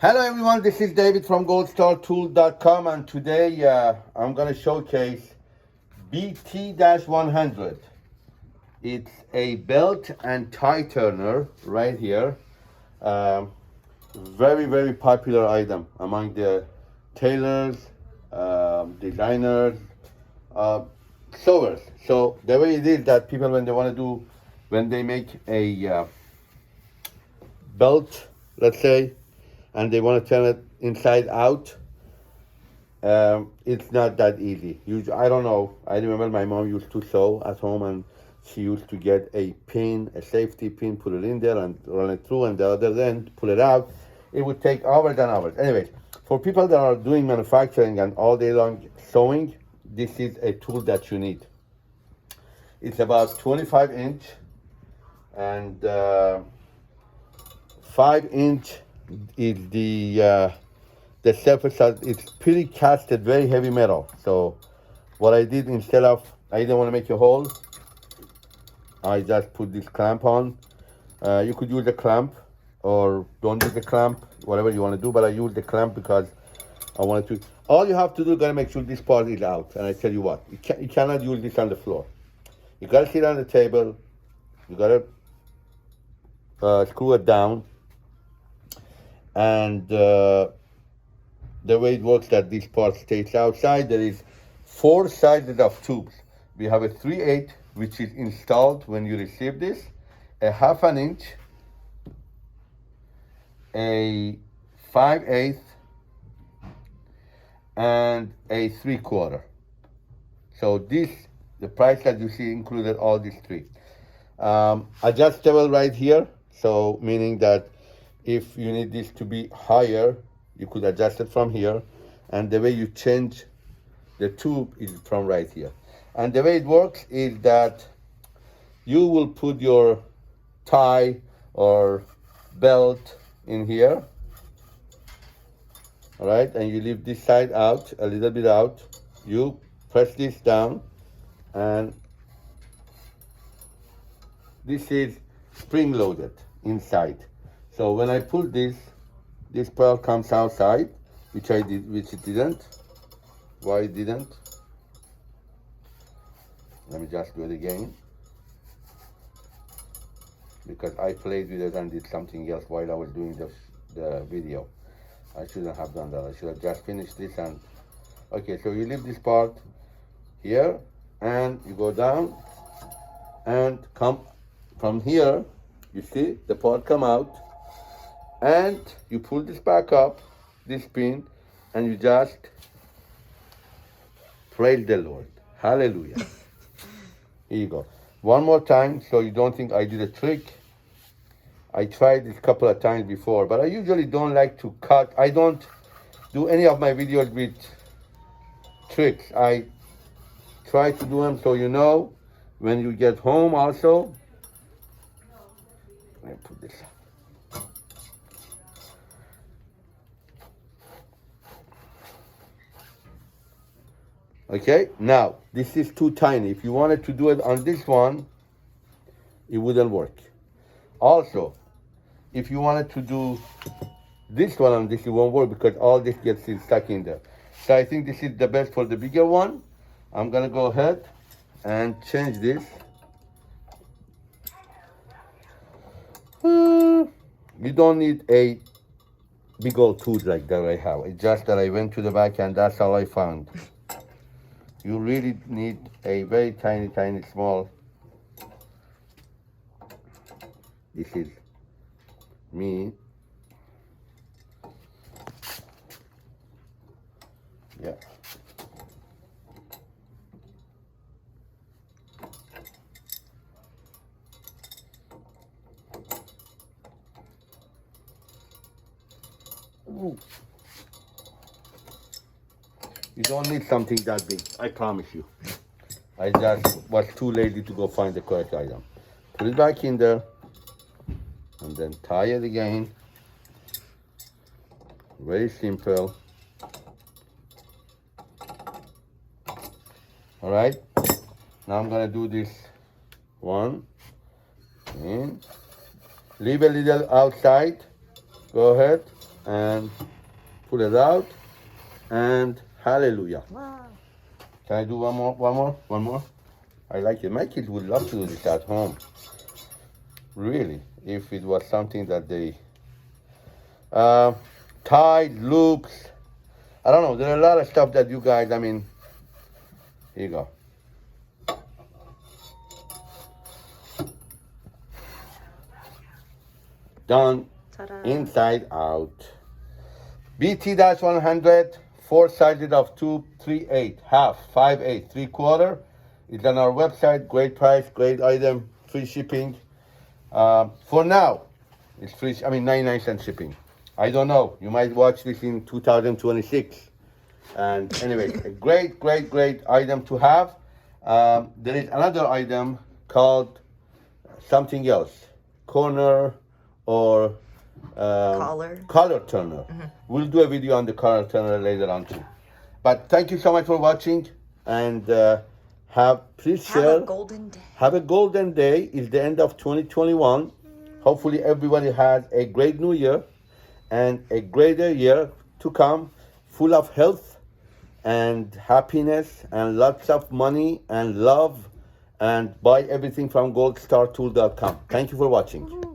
Hello everyone, this is David from goldstartool.com, and today I'm going to showcase BT-100. It's a belt and tie turner right here. Very popular item among the tailors, designers, sewers. So the way it is that people, when they make a belt, let's say, and they want to turn it inside out, it's not that easy. I don't know. I remember my mom used to sew at home, and she used to get a pin, a safety pin, put it in there and run it through, and the other end, pull it out. It would take hours and hours. Anyways, for people that are doing manufacturing and all day long sewing, this is a tool that you need. It's about 25 inch and 5 inch is the surface. It's pretty casted, very heavy metal. So what I did, instead of, I didn't want to make a hole, I just put this clamp on. You could use a clamp or don't use the clamp, whatever you want to do, but I use the clamp because I wanted to. All you have to do, gotta make sure this part is out. And I tell you what, you cannot use this on the floor. You gotta sit on the table, you gotta screw it down, and the way it works, that this part stays outside. There is 4 sizes of tubes. We have a 3/8, which is installed when you receive this, a 1/2 inch, a 5/8, and a 3/4. So this, the price that you see included all these 3. Adjustable right here, so meaning that if you need this to be higher, you could adjust it from here, and the way you change the tube is from right here. And the way it works is that you will put your tie or belt in here, all right, and you leave this side out, a little bit out. You press this down, and this is spring loaded inside. So when I pull this part comes outside, which it didn't. Why it didn't? Let me just do it again, because I played with it and did something else while I was doing the video. I shouldn't have done that. I should have just finished this. And okay, so you leave this part here, and you go down and come from here. You see the part come out, and you pull this back up, this pin, and you just praise the Lord. Hallelujah. Here you go. One more time, so you don't think I did a trick. I tried this a couple of times before, but I usually don't like to cut. I don't do any of my videos with tricks. I try to do them so you know when you get home also. Let me put this up. Okay, now this is too tiny. If you wanted to do it on this one, it wouldn't work. Also, if you wanted to do this one on this, it won't work because all this gets stuck in there. So I think this is the best for the bigger one. I'm gonna go ahead and change this. You don't need a big old tool like that I have. It's just that I went to the back and that's all I found. You really need a very tiny small. This is me. Yeah. Ooh. You don't need something that big, I promise you. I just was too lazy to go find the correct item. Put it back in there, and then tie it again. Very simple. All right, now I'm gonna do this one. In. Leave a little outside. Go ahead. and pull it out, and hallelujah. Wow. Can I do one more? I like it. My kids would love to do this at home. Really, if it was something that they tied, loops. I don't know. There are a lot of stuff that you guys, I mean, here you go. Done. Ta-da. Inside out. BT-100, 4 sizes of 2, 3/8, half, 5/8, 3/4. It's on our website. Great price, great item, free shipping. For now, it's free. 99-cent shipping. I don't know. You might watch this in 2026. And anyway, a great item to have. There is another item called something else, corner or collar turner. We'll do a video on the collar turner later on too. But thank you so much for watching, and please share. Have a golden day. Have a golden day. It's the end of 2021. Hopefully everybody has a great new year and a greater year to come, full of health and happiness and lots of money and love, and buy everything from goldstartool.com. Thank you for watching.